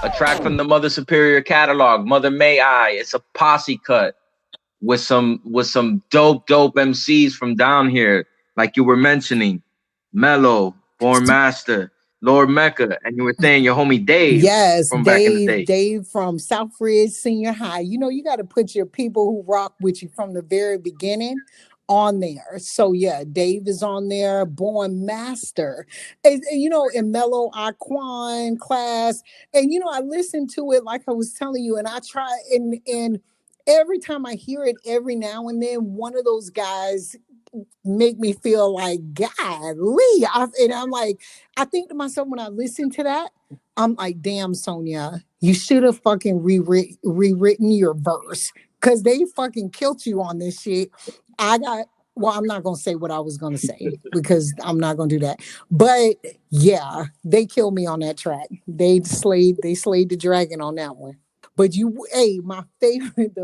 A track from the Mother Superior catalog, Mother May I. It's a posse cut with some dope MCs from down here, like you were mentioning, Mello, Born Master, Lord Mecca, and you were saying your homie Dave Yes, from back in the Dave, day. Dave from Southridge Senior High. You know, you got to put your people who rock with you from the very beginning on there. So yeah, Dave is on there, Born Master. And, you know, in Mellow Aquan class. And you know, I listened to it like I was telling you, and I try and every time I hear it, every now and then, one of those guys make me feel like golly. And I'm like, I think to myself when I listen to that, I'm like, damn, Sonia, you should have fucking rewritten your verse because they fucking killed you on this shit. I got. Well, I'm not gonna say what I was gonna say because I'm not gonna do that. But yeah, they killed me on that track. They slayed the dragon on that one. But hey, my favorite,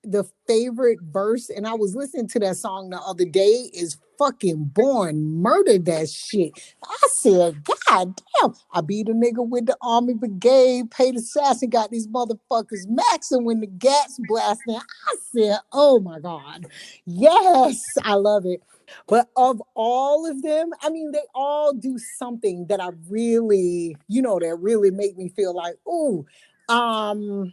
the favorite verse, and I was listening to that song the other day, is fucking Born murdered that shit. I said, God damn, I beat a nigga with the Army Brigade, paid assassin, got these motherfuckers maxing when the gas blasting. I said, oh my God. Yes, I love it. But of all of them, I mean, they all do something that I really, that really make me feel like, ooh, um,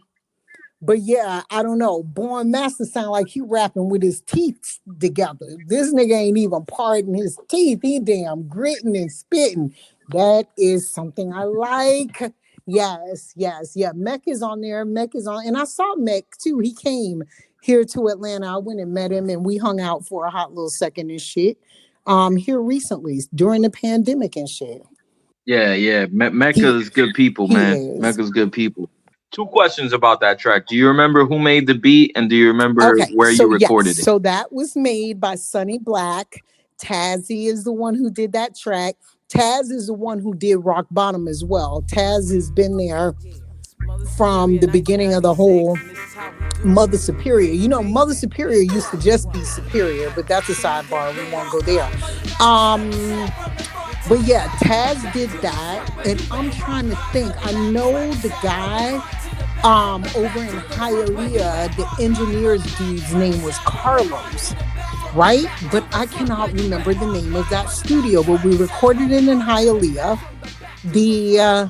but yeah, I don't know. Born Master sound like he rapping with his teeth together. This nigga ain't even parting his teeth. He damn gritting and spitting. That is something I like. Yes, yes, yeah. Mech is on there. Mech is on, and I saw Mech too. He came here to Atlanta. I went and met him, and we hung out for a hot little second and shit. Here recently during the pandemic and shit. Yeah. He Mecca's good people, he man. is. Mecca's good people. Two questions about that track. Do you remember who made the beat, and do you remember Okay, where you so yes, recorded it? so that was made by Sonny Black. Tazzy is the one who did that track. Taz is the one who did Rock Bottom as well. Taz has been there from the beginning of the whole Mother Superior. You know, Mother Superior used to just be Superior, but that's a sidebar. We won't go there. Um, but yeah, Taz did that, and I'm trying to think. I know the guy over in Hialeah, the engineer's dude's name was Carlos, right? But I cannot remember the name of that studio. But we recorded it in Hialeah. The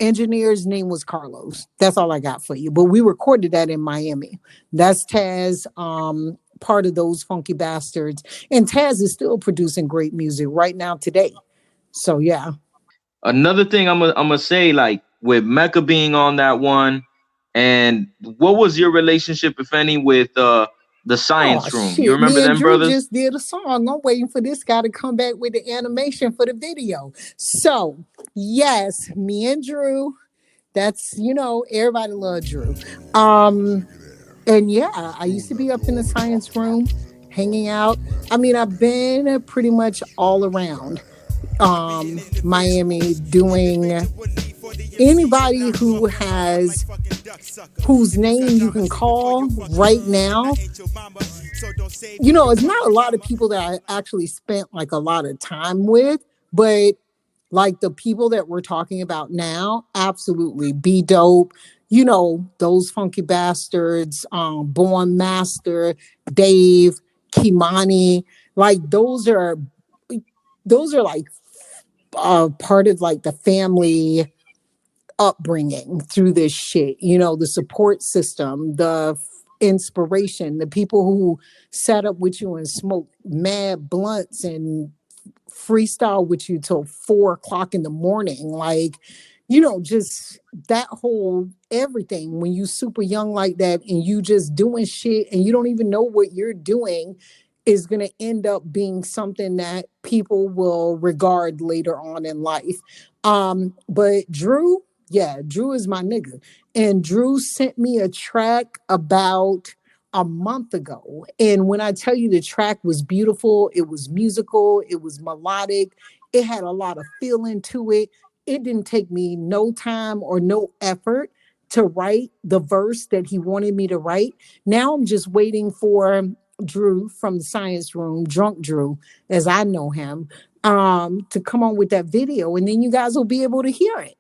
engineer's name was Carlos. That's all I got for you. But we recorded that in Miami. That's Taz, part of those funky bastards. And Taz is still producing great music right now today. So yeah. Another thing I'm gonna say, like with Mecca being on that one, and what was your relationship, if any, with the Oh Science Room? You shit, remember me and them Drew brothers? just did a song. I'm waiting for this guy to come back with the animation for the video. So yes, me and Drew. That's everybody love Drew. Um, and yeah, I used to be up in the science room, hanging out. I mean, I've been pretty much all around Miami doing anybody whose name you can call right now. It's not a lot of people that I actually spent like a lot of time with, but like the people that we're talking about now, absolutely. Be dope. Those funky bastards, Born Master, Dave, Kimani, like those are like part of like the family upbringing through this shit, the support system, the inspiration, the people who sat up with you and smoked mad blunts and freestyle with you till 4 o'clock in the morning. Like, just that whole everything when you super young like that and you just doing shit and you don't even know what you're doing is going to end up being something that people will regard later on in life. But Drew, yeah, Drew is my nigga. And Drew sent me a track about a month ago. And when I tell you the track was beautiful, it was musical, it was melodic, it had a lot of feeling to it. It didn't take me no time or no effort to write the verse that he wanted me to write. Now I'm just waiting for Drew from the science room, drunk Drew, as I know him, to come on with that video, and then you guys will be able to hear it.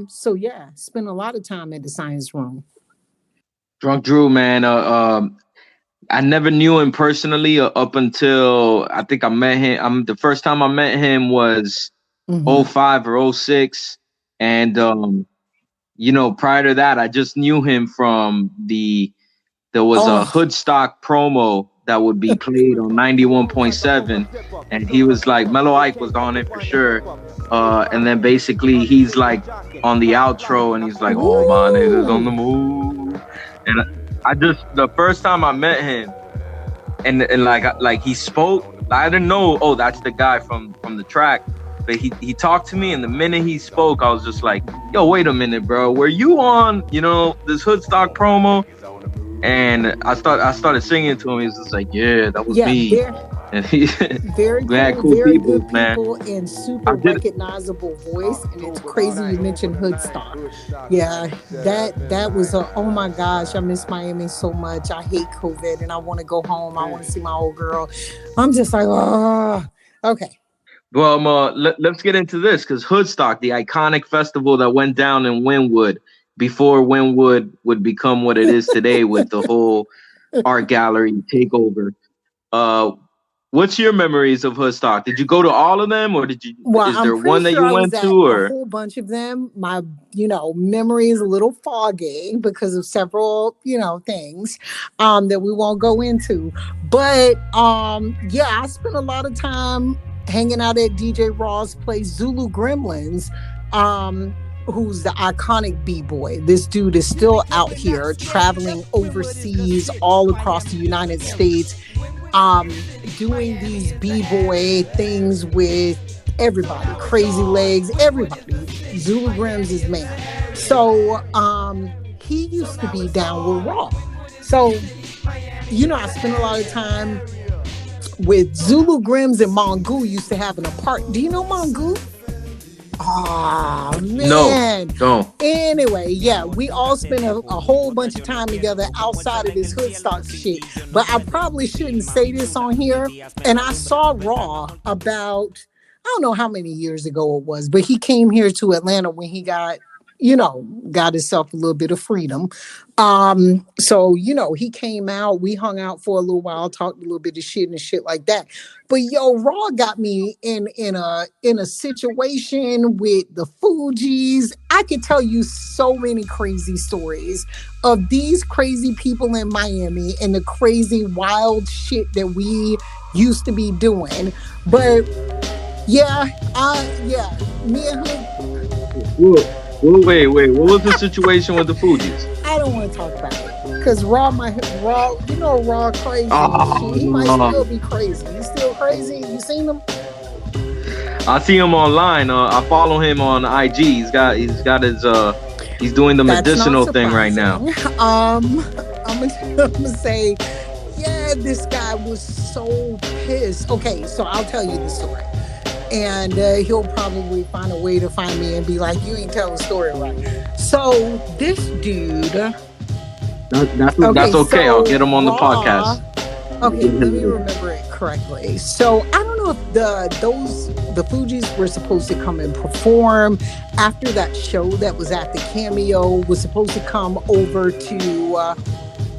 So yeah, spent a lot of time at the science room. Drunk Drew, man. I never knew him personally up until I think I met him. The first time I met him was Hmm. '05 or '06, and prior to that, I just knew him from there was a Oh, Hoodstock promo that would be played on 91.7, and he was like, Mellow Ike was on it for sure. And then basically he's like on the outro and he's like, all my niggas on the woo! move. And I just, the first time I met him, and like he spoke, I didn't know, oh, that's the guy from the track. But he talked to me, and the minute he spoke, I was just like, yo, wait a minute, bro. Were you on, this Hoodstock promo? And I started singing to him. He was just like, yeah, that was Yeah, me. And very we had cool, cool very people, good man. people, and I super did. recognizable voice. And it's crazy you mentioned Hoodstock. Yeah, that was a, oh my gosh, I miss Miami so much. I hate COVID, and I want to go home. I want to see my old girl. I'm just like, oh, okay. Well, let's get into this because Hoodstock, the iconic festival that went down in Wynwood before Wynwood would become what it is today with the whole art gallery takeover. Uh, what's your memories of Hoodstock? Did you go to all of them, or Well, is I'm there pretty one that sure you I was went at to, a or? whole bunch of them. My, memory is a little foggy because of several, things that we won't go into. But yeah, I spent a lot of time hanging out at DJ Raw's place, Zulu Gremlins. Who's the iconic b-boy. This dude is still out here traveling overseas all across the United States, doing these b-boy things with everybody, Crazy Legs, everybody. Zulu Grims is man. So he used to be down with Raw. So I spent a lot of time with Zulu Grims, and Mongoose used to have an apart. Do you know Mongoose? Oh No, man. don't. Anyway, yeah, we all spent a whole bunch of time together outside of this Hoodstock shit. But I probably shouldn't say this on here. And I saw Raw about, I don't know how many years ago it was, but he came here to Atlanta when he got himself a little bit of freedom. So he came out, we hung out for a little while, talked a little bit of shit and shit like that. But yo, Raw got me in a situation with the Fugees. I could tell you so many crazy stories of these crazy people in Miami and the crazy wild shit that we used to be doing. But yeah, yeah, me and Hood, Wait. What was the situation with the Fugees? I don't want to talk about it. Cause Raw, Raw crazy and shit. Oh He might no. still be crazy. He's still crazy. You seen him? I see him online. I follow him on IG. He's got his he's doing the That's not medicinal thing right now. surprising. I'm gonna say, yeah, this guy was so pissed. Okay, so I'll tell you the story, and he'll probably find a way to find me and be like, "You ain't tell the story right." So this dude, That's okay, okay. I'll so get him on the podcast. Raw. Okay, let me remember it correctly. So I don't know if the Fugees were supposed to come and perform after that show that was at the Cameo, was supposed to come over to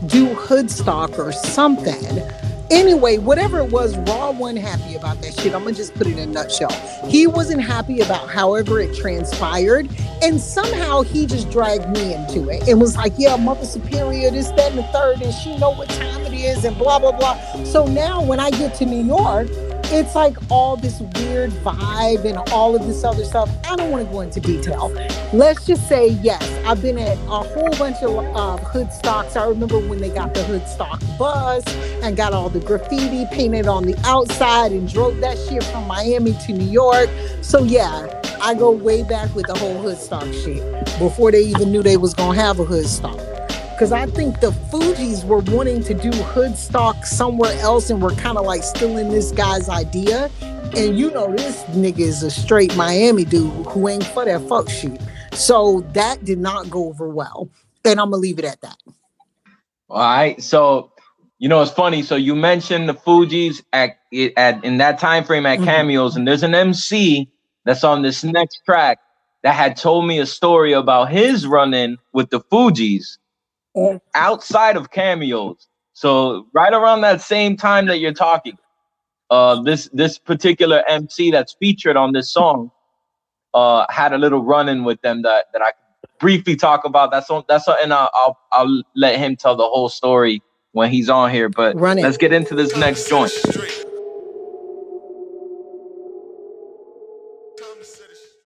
do Hoodstock or something. Anyway, whatever it was, Raw wasn't happy about that shit. I'm gonna just put it in a nutshell. He wasn't happy about however it transpired, and somehow he just dragged me into it and was like, "Yeah, Mother Superior, this, that, and the third, and she know what time it is, and blah blah blah." So now when I get to New York, it's like all this weird vibe and all of this other stuff. I don't want to go into detail. Let's just say, yes, I've been at a whole bunch of Hoodstocks. I remember when they got the Hoodstock bus and got all the graffiti painted on the outside and drove that shit from Miami to New York. So yeah, I go way back with the whole Hoodstock shit before they even knew they was gonna have a Hoodstock. Because I think the Fugees were wanting to do Hoodstock somewhere else and were kind of like stealing this guy's idea. And this nigga is a straight Miami dude who ain't for that fuck shit. So that did not go over well. And I'm going to leave it at that. All right. So, it's funny. So you mentioned the Fugees at in that time frame at Cameos, and there's an MC that's on this next track that had told me a story about his run-in with the Fugees outside of cameos. So right around that same time that you're talking, this particular MC that's featured on this song had a little run-in with them that I could briefly talk about. That's something I'll let him tell the whole story when he's on here. But let's get into this next joint.